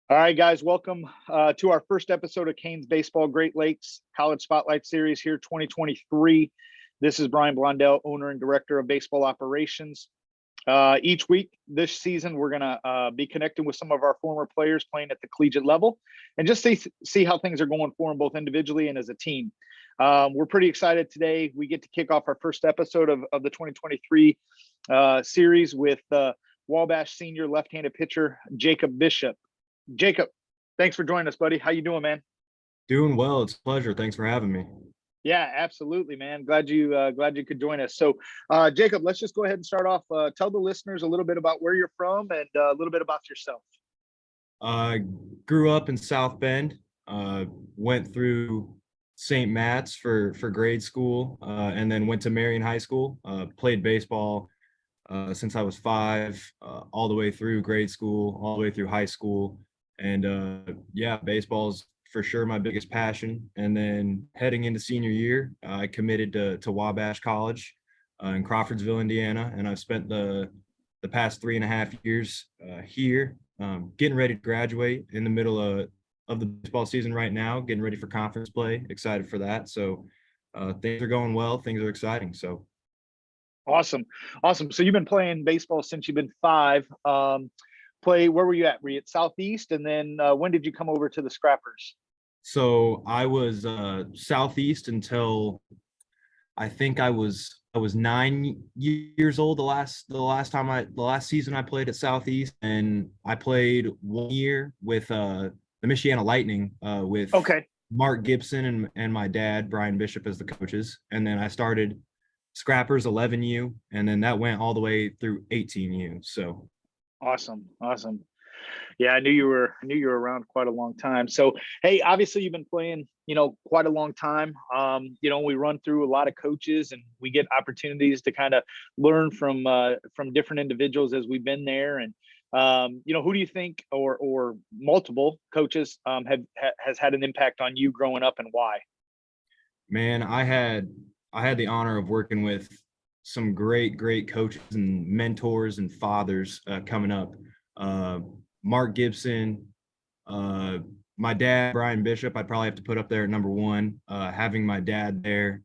All right, guys, welcome to our first episode of Canes Baseball Great Lakes College Spotlight Series here 2023. This is Brian Blondell, owner and director of baseball operations. Each week this season, we're going to be connecting with some of our former players playing at the collegiate level and just see how things are going for them both individually and as a team. We're pretty excited today. We get to kick off our first episode of the 2023 series with Wabash senior left-handed pitcher Jacob Bishop. Jacob, thanks for joining us, buddy. How you doing, man? Doing well. It's a pleasure. Thanks for having me. Yeah, absolutely, man. Glad you could join us. So, Jacob, let's just go ahead and start off. Tell the listeners a little bit about where you're from and a little bit about yourself. Grew up in South Bend. Went through St. Matt's for grade school, and then went to Marion High School. Played baseball since I was 5, all the way through grade school, all the way through high school. And yeah, baseball's for sure my biggest passion. And then heading into senior year, I committed to Wabash College in Crawfordsville, Indiana, and I've spent the past 3.5 years here, getting ready to graduate in the middle of the baseball season right now, getting ready for conference play. Excited for that. So things are going well. Things are exciting. So Awesome. So you've been playing baseball since you've been 5. Where were you at? Were you at Southeast? And then when did you come over to the Scrappers? So I was Southeast until I think I was 9 years old. The last season I played at Southeast, and I played 1 year with the Michiana Lightning with Mark Gibson and my dad Brian Bishop as the coaches, and then I started Scrappers 11U, and then that went all the way through 18U. So awesome. Yeah, I knew you were around quite a long time. So, hey, obviously you've been playing, quite a long time. We run through a lot of coaches and we get opportunities to kind of learn from different individuals as we've been there. And who do you think or multiple coaches has had an impact on you growing up, and why? Man, I had the honor of working with some great coaches and mentors and fathers coming up. Mark Gibson, my dad, Brian Bishop, I'd probably have to put up there at number 1. Having my dad there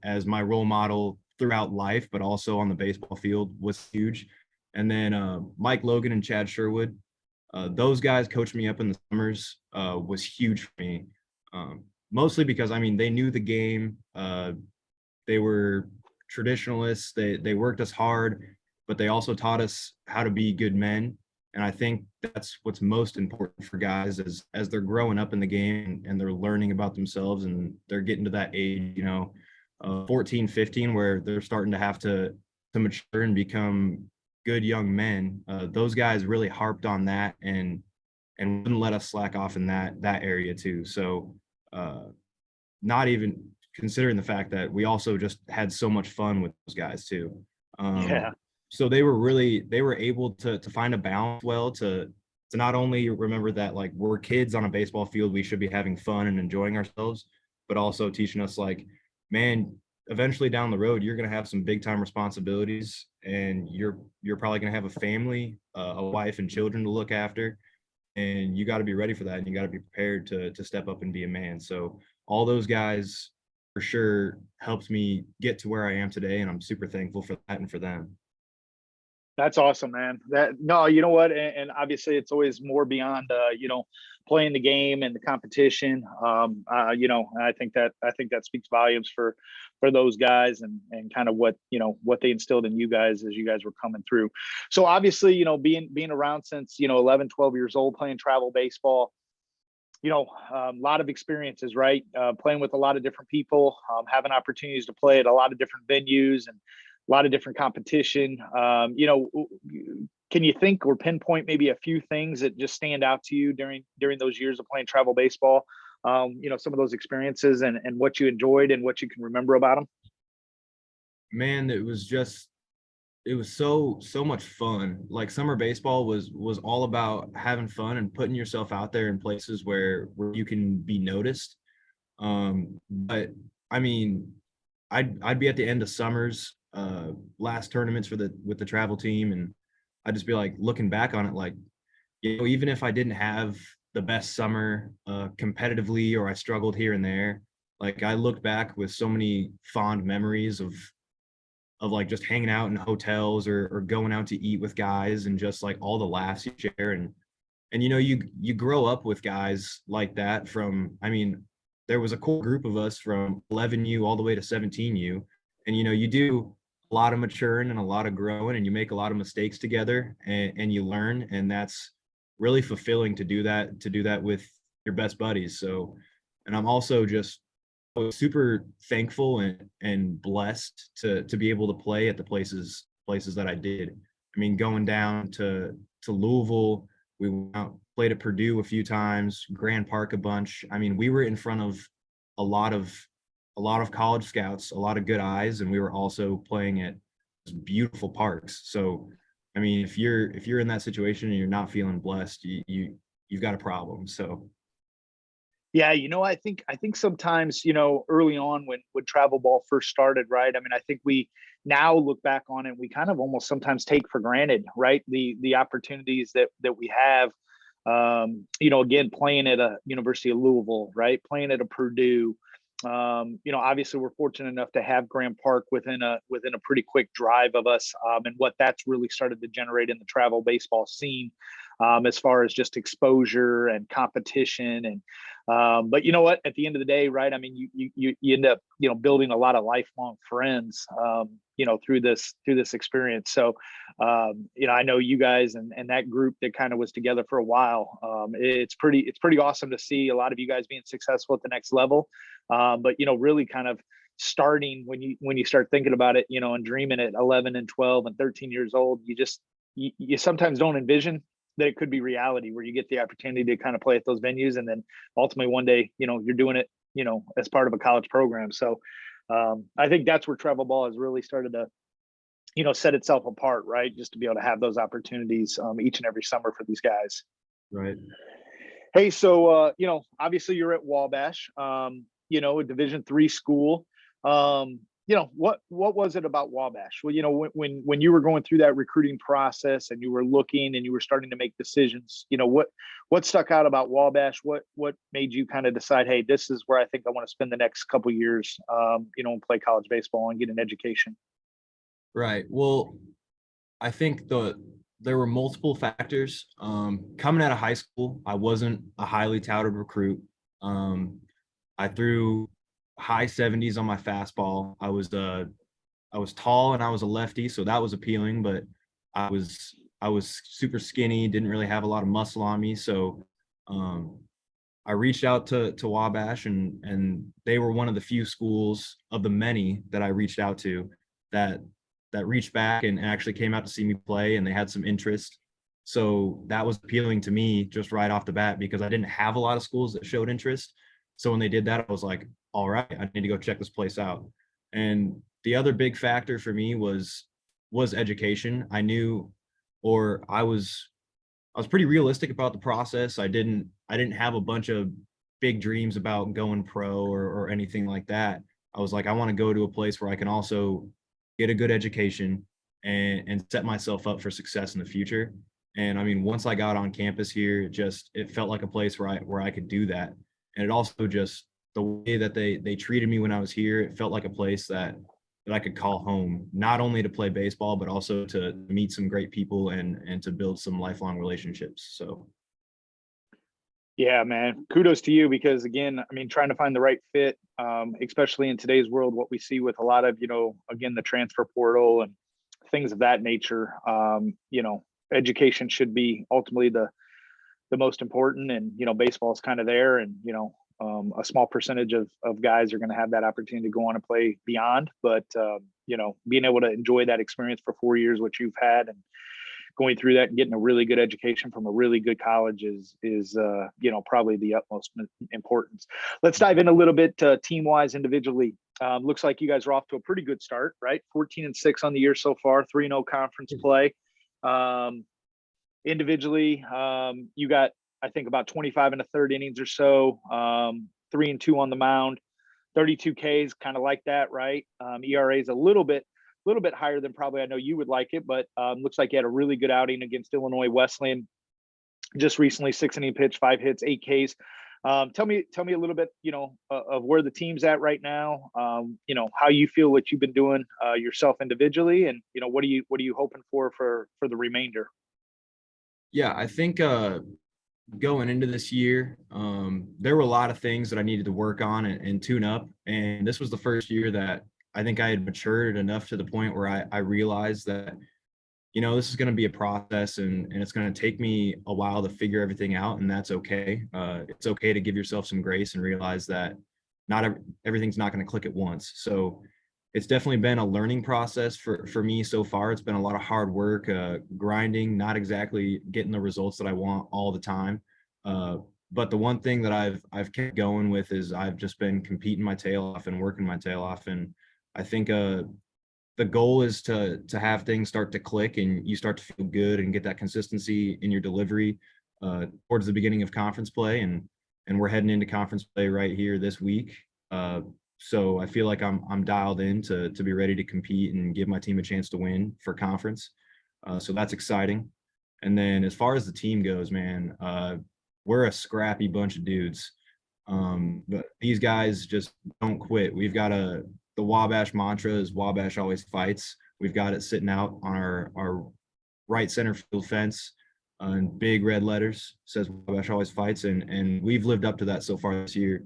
as my role model throughout life, but also on the baseball field was huge. And then Mike Logan and Chad Sherwood, those guys coached me up in the summers, was huge for me. Mostly because, they knew the game. They were traditionalists. They worked us hard, but they also taught us how to be good men. And I think that's what's most important for guys as they're growing up in the game and they're learning about themselves and they're getting to that age, 14, 15, where they're starting to have to mature and become good young men. Those guys really harped on that and wouldn't let us slack off in that area too. So not even considering the fact that we also just had so much fun with those guys too. Yeah. So they were able to find a balance well, to not only remember that like we're kids on a baseball field, we should be having fun and enjoying ourselves, but also teaching us like, man, eventually down the road, you're going to have some big time responsibilities and you're probably going to have a family, a wife and children to look after. And you got to be ready for that. And you got to be prepared to step up and be a man. So all those guys for sure helped me get to where I am today. And I'm super thankful for that and for them. That's awesome, man. You know what? And obviously it's always more beyond, playing the game and the competition. I think that speaks volumes for those guys and kind of what they instilled in you guys as you guys were coming through. So obviously, being around since, 11, 12 years old, playing travel baseball, a lot of experiences, right? Playing with a lot of different people, having opportunities to play at a lot of different venues and a lot of different competition. Can you think or pinpoint maybe a few things that just stand out to you during those years of playing travel baseball? Some of those experiences and what you enjoyed and what you can remember about them? Man, it was so much fun. Like summer baseball was all about having fun and putting yourself out there in places where you can be noticed. But I'd be at the end of summers, last tournaments with the travel team, and I'd just be like looking back on it like, even if I didn't have the best summer competitively, or I struggled here and there. Like I look back with so many fond memories of like just hanging out in hotels or going out to eat with guys and just like all the laughs you share. And you grow up with guys like that from, I mean, there was a core group of us from 11U all the way to 17U. And you do a lot of maturing and a lot of growing, and you make a lot of mistakes together, and you learn, and that's really fulfilling to do that with your best buddies. So, and I'm also just super thankful and blessed to be able to play at the places that I did. I mean, going down to Louisville, we went out, played at Purdue a few times, Grand Park a bunch. I mean, we were in front of a lot of college scouts, a lot of good eyes, and we were also playing at beautiful parks. So, I mean, if you're in that situation and you're not feeling blessed, you've got a problem. So, Yeah, I think sometimes, early on when travel ball first started, right? I mean, I think we now look back on it, we kind of almost sometimes take for granted, right? The opportunities that we have. Again, playing at a University of Louisville, right? Playing at a Purdue. Obviously we're fortunate enough to have Grand Park within a pretty quick drive of us, and what that's really started to generate in the travel baseball scene, as far as just exposure and competition. And but you know what, at the end of the day, right, I mean, you end up building a lot of lifelong friends, through this experience. So I know you guys and that group that kind of was together for a while. It's pretty awesome to see a lot of you guys being successful at the next level. But really kind of starting when you start thinking about it, and dreaming at 11 and 12 and 13 years old, you sometimes don't envision that it could be reality, where you get the opportunity to kind of play at those venues, and then ultimately one day, you're doing it, as part of a college program. So I think that's where travel ball has really started to, set itself apart, right? Just to be able to have those opportunities each and every summer for these guys. right. Hey, so obviously you're at Wabash, a Division III school. What was it about Wabash? Well, when you were going through that recruiting process and you were looking and you were starting to make decisions, what stuck out about Wabash? What made you kind of decide, hey, this is where I think I want to spend the next couple of years, and play college baseball and get an education? Right. Well, I think there were multiple factors. Coming out of high school, I wasn't a highly touted recruit. I threw high 70s on my fastball. I was tall and I was a lefty, so that was appealing, but I was super skinny, didn't really have a lot of muscle on me. So I reached out to Wabash, and they were one of the few schools of the many that I reached out to that reached back and actually came out to see me play, and they had some interest. So that was appealing to me just right off the bat, because I didn't have a lot of schools that showed interest. So when they did that, I was like, all right, I need to go check this place out. And the other big factor for me was education. I knew, or I was pretty realistic about the process. I didn't have a bunch of big dreams about going pro or anything like that. I was like, I want to go to a place where I can also get a good education and set myself up for success in the future. And I mean, once I got on campus here, it felt like a place where I could do that. And it also just the way that they treated me when I was here, it felt like a place that I could call home, not only to play baseball, but also to meet some great people and to build some lifelong relationships. So Yeah, man. Kudos to you, because again, I mean, trying to find the right fit, especially in today's world, what we see with a lot of, again, the transfer portal and things of that nature, education should be ultimately the most important. And, baseball is kind of there, and, a small percentage of guys are going to have that opportunity to go on and play beyond. But, being able to enjoy that experience for 4 years, which you've had, and going through that and getting a really good education from a really good college is probably the utmost importance. Let's dive in a little bit team wise, individually. Looks like you guys are off to a pretty good start, right? 14-6 on the year so far, 3-0 conference play. Individually, you got, I think, about 25 and a third innings or so, 3-2 on the mound, 32 Ks, kind of like that, right? ERA is a little bit higher than probably I know you would like it, but looks like you had a really good outing against Illinois Wesleyan. just recently, 6 inning pitch, 5 hits, 8 Ks. Tell me a little bit, of where the team's at right now. How you feel what you've been doing yourself individually, and what are you hoping for the remainder? Yeah, I think going into this year, there were a lot of things that I needed to work on and tune up. And this was the first year that I think I had matured enough to the point where I realized that, this is going to be a process and it's going to take me a while to figure everything out. And that's okay. It's okay to give yourself some grace and realize that everything's not going to click at once. So it's definitely been a learning process for me so far. It's been a lot of hard work, grinding, not exactly getting the results that I want all the time. Uh, but the one thing that I've kept going with is I've just been competing my tail off and working my tail off. And I think the goal is to have things start to click and you start to feel good and get that consistency in your delivery towards the beginning of conference play. And we're heading into conference play right here this week. So I feel like I'm dialed in to be ready to compete and give my team a chance to win for conference. So that's exciting. And then as far as the team goes, man, we're a scrappy bunch of dudes. But these guys just don't quit. We've got the Wabash Mantra is Wabash always fights. We've got it sitting out on our right center field fence in big red letters, says Wabash always fights. And we've lived up to that so far this year.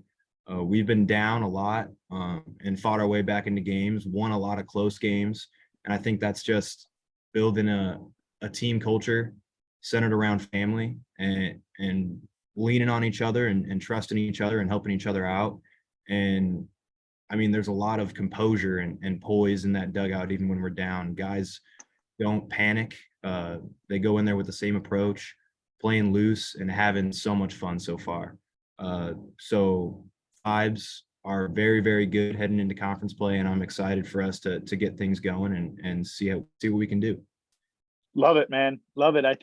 We've been down a lot and fought our way back into games, won a lot of close games. And I think that's just building a team culture centered around family and leaning on each other and trusting each other and helping each other out. And I mean, there's a lot of composure and poise in that dugout, even when we're down. Guys don't panic. They go in there with the same approach, playing loose and having so much fun so far. So vibes are very, very good heading into conference play, and I'm excited for us to get things going and see what we can do. Love it, man. Love it. I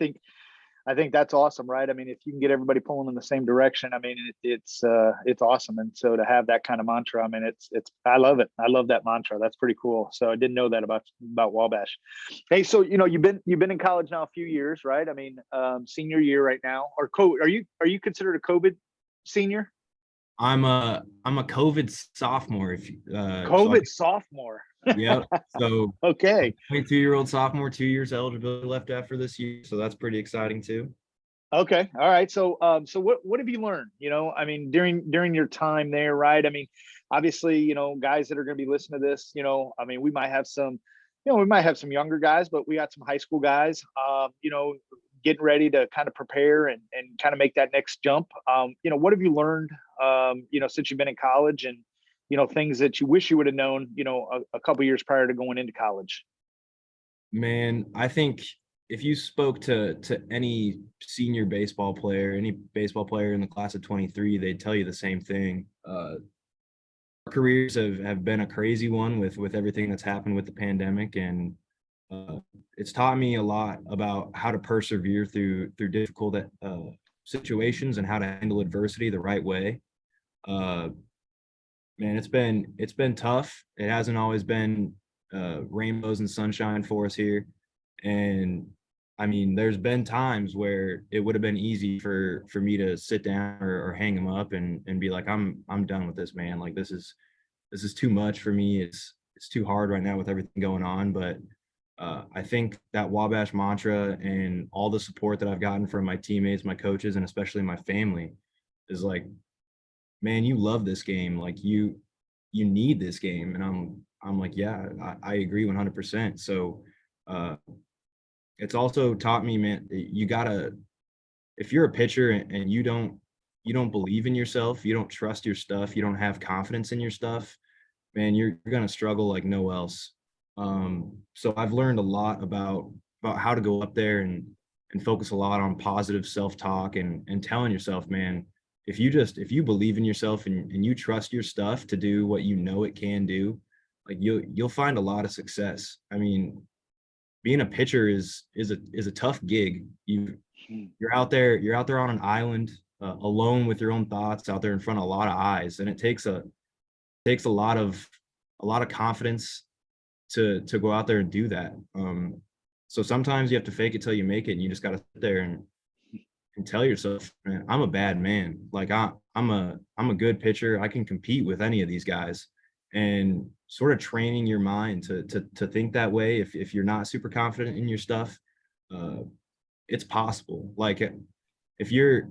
think that's awesome, right? I mean, if you can get everybody pulling in the same direction, I mean, it's awesome. And so to have that kind of mantra, I mean, it's I love it. I love that mantra. That's pretty cool. So I didn't know that about Wabash. Hey, so you've been in college now a few years, right? I mean, senior year right now, or are you considered a COVID senior? I'm a COVID sophomore. COVID sophomore. Yep. So Okay. 22-year-old sophomore, 2 years eligibility left after this year. So that's pretty exciting too. Okay. All right. So what have you learned? I mean, during your time there, right? I mean, obviously, guys that are going to be listening to this, I mean, we might have some younger guys, but we got some high school guys, getting ready to kind of prepare and kind of make that next jump. What have you learned, since you've been in college, and things that you wish you would have known, a couple years prior to going into college? Man, I think if you spoke to any senior baseball player, any baseball player in the class of 23, they'd tell you the same thing. Our careers have been a crazy one with everything that's happened with the pandemic, and it's taught me a lot about how to persevere through difficult situations and how to handle adversity the right way. Uh, Man, it's been tough. It hasn't always been rainbows and sunshine for us here. And I mean, there's been times where it would have been easy for me to sit down or hang him up and be like, I'm done with this, man. Like this is too much for me. It's too hard right now with everything going on. But I think that Wabash mantra and all the support that I've gotten from my teammates, my coaches, and especially my family is like, man, you love this game. Like you need this game. And I'm like, yeah, I agree 100%. So it's also taught me, man, you gotta, if you're a pitcher and you don't believe in yourself, you don't trust your stuff, you don't have confidence in your stuff, man, you're gonna struggle like no else. So I've learned a lot about how to go up there and focus a lot on positive self-talk and telling yourself, man, if you believe in yourself and you trust your stuff to do what you know it can do, like you'll find a lot of success. I mean, being a pitcher is a tough gig. You're out there on an island alone with your own thoughts out there in front of a lot of eyes, and it takes a lot of confidence to go out there and do that. So sometimes you have to fake it till you make it, and you just got to sit there and tell yourself, man, I'm a bad man. Like I'm a good pitcher. I can compete with any of these guys. And sort of training your mind to think that way. If you're not super confident in your stuff, uh, it's possible. Like if you're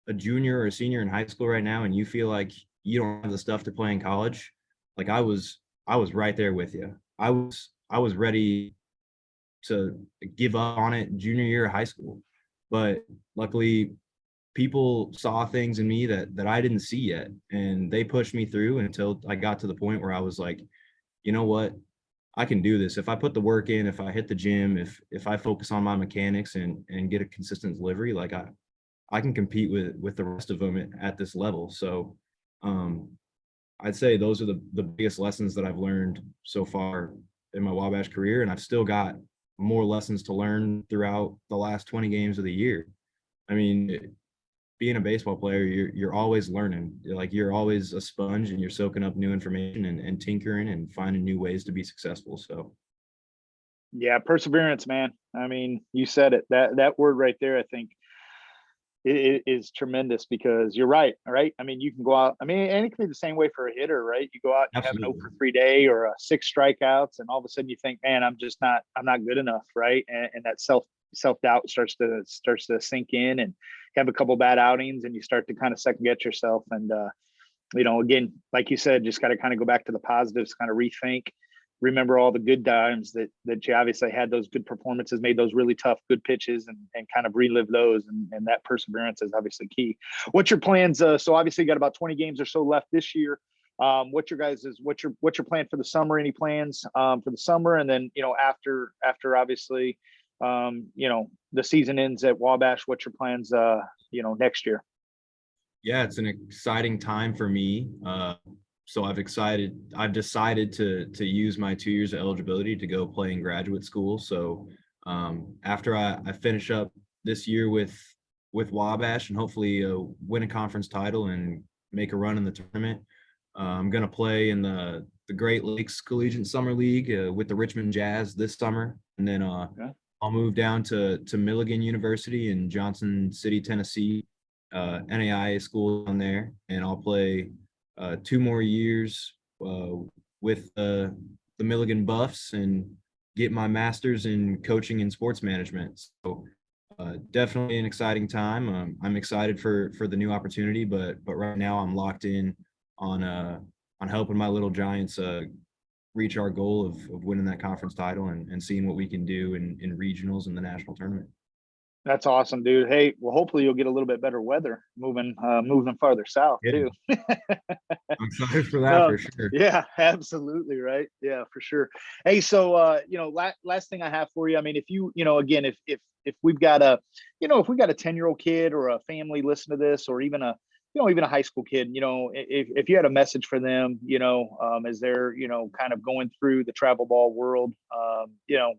a junior or a senior in high school right now and you feel like you don't have the stuff to play in college, like I was right there with you. I was ready to give up on it junior year of high school. But luckily people saw things in me that I didn't see yet, and they pushed me through until I got to the point where I was like, you know what? I can do this. If I put the work in, if I hit the gym, if I focus on my mechanics and get a consistent delivery, like I can compete with the rest of them at this level. So um I'd say those are the biggest lessons that I've learned so far in my Wabash career, and I've still got more lessons to learn throughout the last 20 games of the year. I mean, being a baseball player, you're always learning. Like you're always a sponge and you're soaking up new information and tinkering and finding new ways to be successful. So Yeah, perseverance, man. I mean, you said it. That word right there, I think it is tremendous because you're right. Right. I mean, you can go out. I mean, and it can be the same way for a hitter, right? You go out and you have an 0 absolutely. for 3 day or a 6 strikeouts, and all of a sudden you think, man, I'm not good enough, right? And that self doubt starts to sink in, and have a couple bad outings, and you start to kind of second guess yourself. And again, like you said, just got to kind of go back to the positives, kind of rethink, remember all the good times that you obviously had, those good performances, made those really tough, good pitches, and kind of relive those. And that perseverance is obviously key. What's your plans? So obviously you got about 20 games or so left this year. What's your plan for the summer? Any plans for the summer? And then, after obviously, the season ends at Wabash, what's your plans, next year? Yeah, it's an exciting time for me. So I've decided to use my 2 years of eligibility to go play in graduate school. So after I finish up this year with Wabash and hopefully win a conference title and make a run in the tournament, I'm gonna play in the Great Lakes Collegiate Summer League with the Richmond Jazz this summer, and then Okay. I'll move down to Milligan University in Johnson City, Tennessee, NAIA school down there, and I'll play 2 more years with the Milligan Buffs and get my master's in coaching and sports management. So definitely an exciting time. I'm excited for the new opportunity, but right now I'm locked in on helping my little Giants reach our goal of winning that conference title and seeing what we can do in regionals and the national tournament. That's awesome, dude. Hey, well, hopefully you'll get a little bit better weather moving farther south Yeah, too. I'm excited for that um, for sure. yeah, absolutely, right. Yeah, for sure. Hey, so last thing I have for you. I mean, if again, if we've got if we got a 10-year-old kid or a family listen to this, or even a high school kid, if you had a message for them, as they're kind of going through the travel ball world,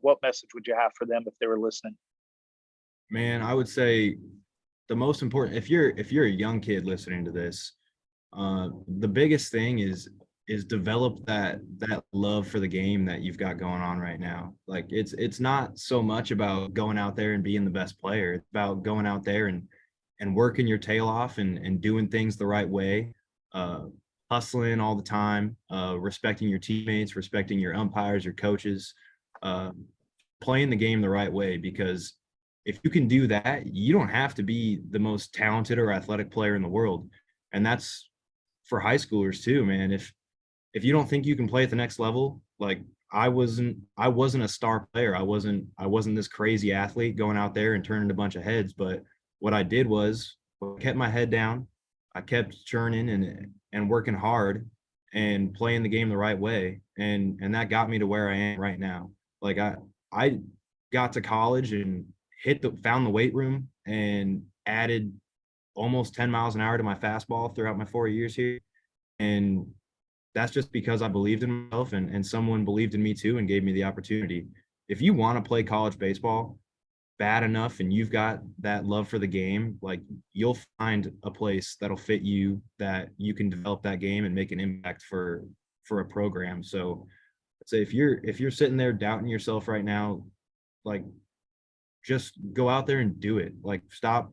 what message would you have for them if they were listening? Man, I would say the most important, if you're a young kid listening to this, the biggest thing is develop that love for the game that you've got going on right now. Like it's not so much about going out there and being the best player. It's about going out there and working your tail off and doing things the right way, uh, hustling all the time, respecting your teammates, respecting your umpires, your coaches, uh, playing the game the right way. Because if you can do that, you don't have to be the most talented or athletic player in the world. And that's for high schoolers too, man. If you don't think you can play at the next level, like I wasn't a star player. I wasn't this crazy athlete going out there and turning a bunch of heads. But what I did was I kept my head down. I kept churning and working hard and playing the game the right way. And that got me to where I am right now. Like I got to college and found the weight room and added almost 10 miles an hour to my fastball throughout my 4 years here. And that's just because I believed in myself and someone believed in me too and gave me the opportunity. If you want to play college baseball bad enough and you've got that love for the game, like you'll find a place that'll fit you, that you can develop that game and make an impact for a program. So I'd say if you're sitting there doubting yourself right now, like just go out there and do it. Like stop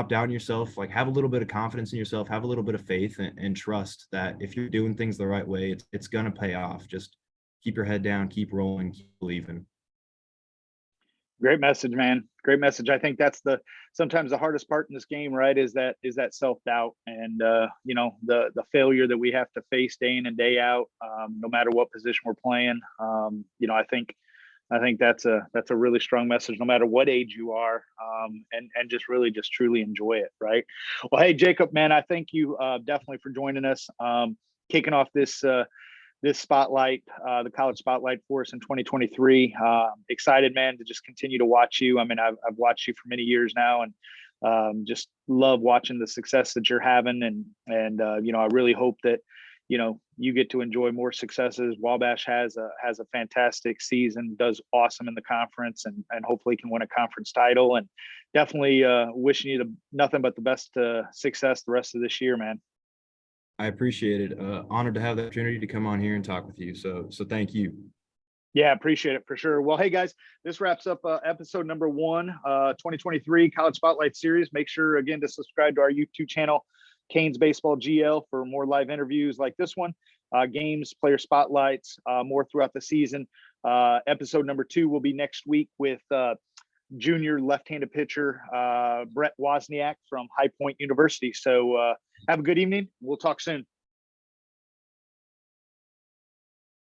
doubting yourself, like have a little bit of confidence in yourself, have a little bit of faith and trust that if you're doing things the right way, it's going to pay off. Just keep your head down, keep rolling, keep believing. Great message, man. Great message. I think that's sometimes the hardest part in this game, right? Is that self-doubt and the failure that we have to face day in and day out, no matter what position we're playing. I think that's a really strong message, no matter what age you are, and just really just truly enjoy it, right? Well, hey Jacob, man, I thank you definitely for joining us, kicking off this spotlight, the college spotlight for us in 2023. Excited, man, to just continue to watch you. I mean, I've watched you for many years now, and just love watching the success that you're having. And I really hope that you get to enjoy more successes. Wabash has a fantastic season, does awesome in the conference, and hopefully can win a conference title. And definitely wishing you nothing but the best success the rest of this year, man. I appreciate it. Honored to have the opportunity to come on here and talk with you. So thank you. Yeah, appreciate it for sure. Well, hey guys, this wraps up episode number 1, 2023 College Spotlight Series. Make sure again to subscribe to our YouTube channel, Canes Baseball GL, for more live interviews like this one, games, player spotlights, more throughout the season. Episode number 2 will be next week with junior left-handed pitcher Brett Wozniak from High Point University. So have a good evening. We'll talk soon.